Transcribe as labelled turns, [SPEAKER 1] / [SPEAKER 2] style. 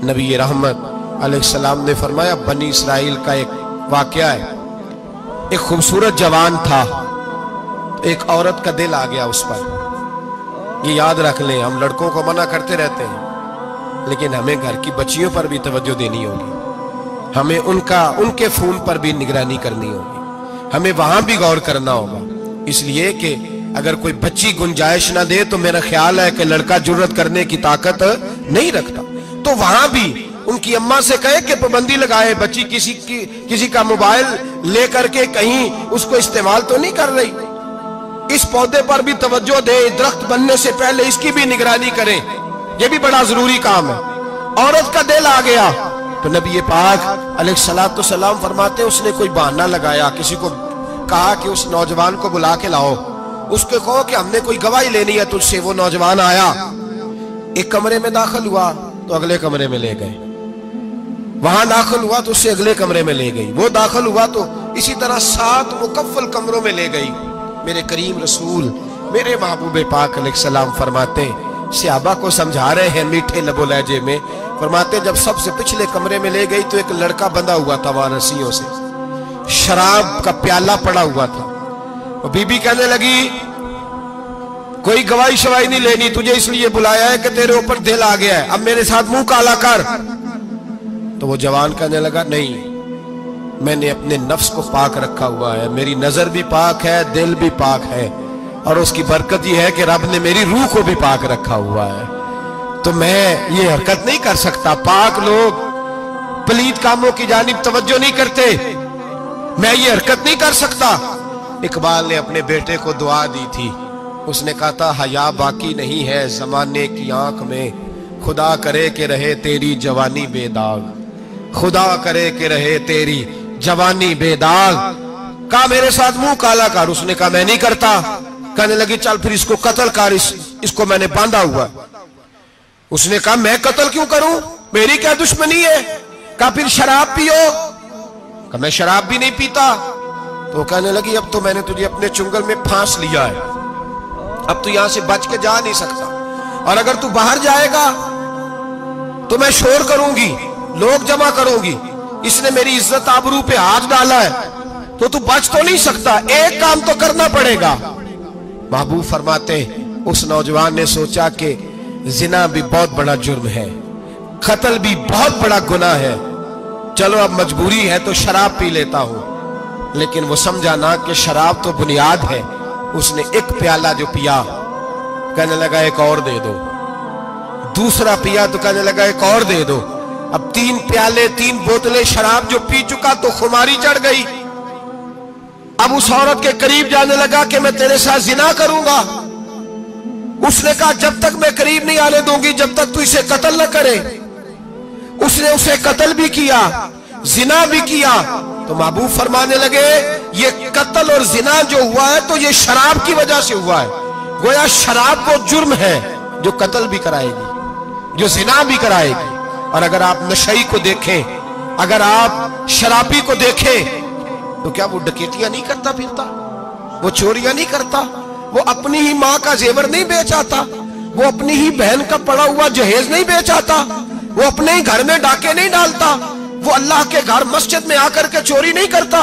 [SPEAKER 1] नबी रहमत अलैहिस्सलाम ने फरमाया, बनी इसराइल का एक वाकया है। एक खूबसूरत जवान था, एक औरत का दिल आ गया उस पर। ये याद रख लें, हम लड़कों को मना करते रहते हैं, लेकिन हमें घर की बच्चियों पर भी तवज्जो देनी होगी, हमें उनके खून पर भी निगरानी करनी होगी, हमें वहां भी गौर करना होगा। इसलिए कि अगर कोई बच्ची गुंजाइश ना दे तो मेरा ख्याल है कि लड़का जुर्रत करने की ताकत नहीं रखता, तो वहां भी उनकी अम्मा से कहे कि पाबंदी लगाए, बच्ची किसी का मोबाइल लेकर के कहीं उसको इस्तेमाल तो नहीं कर रही, इस पौधे पर भी तवज्जो दे, दरख्त बनने से पहले इसकी भी निगरानी करें, यह भी बड़ा जरूरी काम है। औरत का दिल आ गया तो नबी पाक अलैहिस्सलातु सलाम फरमाते, उसने कोई बहाना लगाया, किसी को कहा कि उस नौजवान को बुला के लाओ, उसको कहो कि हमने कोई गवाही लेनी है तुझसे। वो नौजवान आया, एक कमरे में दाखिल हुआ तो अगले कमरे में ले गए, वहां दाखिल हुआ तो उससे अगले कमरे में ले गई, वो दाखिल हुआ तो इसी तरह 7 मुकफ्फल कमरों में ले गई। मेरे करीम रसूल मेरे महबूब पाक अलैहिस्सलाम फरमाते, सहाबा को समझा रहे हैं मीठे लबो लहजे में, फरमाते जब सबसे पिछले कमरे में ले गई तो एक लड़का बंधा हुआ था वहां रस्सियों से, शराब का प्याला पड़ा हुआ था। और बीबी कहने लगी, कोई गवाही शवाही नहीं लेनी, तुझे इसलिए बुलाया है कि तेरे ऊपर दिल आ गया है, अब मेरे साथ मुंह काला कर। तो वो जवान कहने लगा, नहीं, मैंने अपने नफ्स को पाक रखा हुआ है, मेरी नजर भी पाक है, दिल भी पाक है, और उसकी बरकत यह है कि रब ने मेरी रूह को भी पाक रखा हुआ है, तो मैं ये हरकत नहीं कर सकता। पाक लोग पलीद कामों की जानिब तवज्जो नहीं करते, मैं ये हरकत नहीं कर सकता। इकबाल ने अपने बेटे को दुआ दी थी, उसने कहा था, हया बाकी नहीं है जमाने की आंख में, खुदा करे कि रहे तेरी जवानी बेदाग, खुदा करे कि रहे तेरी जवानी बेदाग। कहा मेरे साथ मुंह काला कर, उसने कहा मैं नहीं करता। कहने लगी, चल फिर इसको कत्ल कर, इसको मैंने बांधा हुआ। उसने कहा मैं कत्ल क्यों करूं, मेरी क्या दुश्मनी है। कहा फिर शराब पियो, कहा मैं शराब भी नहीं पीता। तो कहने लगी, अब तो मैंने तुझे अपने चुंगल में फांस लिया है, अब तू यहां से बच के जा नहीं सकता, और अगर तू बाहर जाएगा तो मैं शोर करूंगी, लोग जमा करूंगी, इसने मेरी इज्जत आबरू पे हाथ डाला है, तो तू बच तो नहीं सकता, एक काम तो करना पड़ेगा। महबूब फरमाते, उस नौजवान ने सोचा कि जिना भी बहुत बड़ा जुर्म है, कत्ल भी बहुत बड़ा गुनाह है, चलो अब मजबूरी है तो शराब पी लेता हूं। लेकिन वो समझा ना कि शराब तो बुनियाद है। उसने एक प्याला जो पिया, कहने लगा एक और दे दो, दूसरा पिया तो कहने लगा एक और दे दो। अब 3 प्याले 3 बोतलें शराब जो पी चुका तो खुमारी चढ़ गई। अब उस औरत के करीब जाने लगा कि मैं तेरे साथ जिना करूंगा। उसने कहा जब तक मैं करीब नहीं आने दूंगी जब तक तू इसे कत्ल न करे। उसने उसे कत्ल भी किया, जिना भी किया। तो महबूब फरमाने लगे, ये कत्ल और जिना जो हुआ है तो ये शराब की वजह से हुआ है। गोया शराब वो जुर्म है जो कत्ल भी कराएगी, जो जिना भी कराएगी। और अगर आप नशई को देखें, अगर आप शराबी को देखें, तो क्या वो डकैतियां नहीं करता फिरता, वो चोरियां नहीं करता, वो अपनी ही माँ का जेवर नहीं बेच आता, वो अपनी ही बहन का पड़ा हुआ जहेज नहीं बेच आता, वो अपने ही घर में डाके नहीं डालता, वो अल्लाह के घर मस्जिद में आकर के चोरी नहीं करता,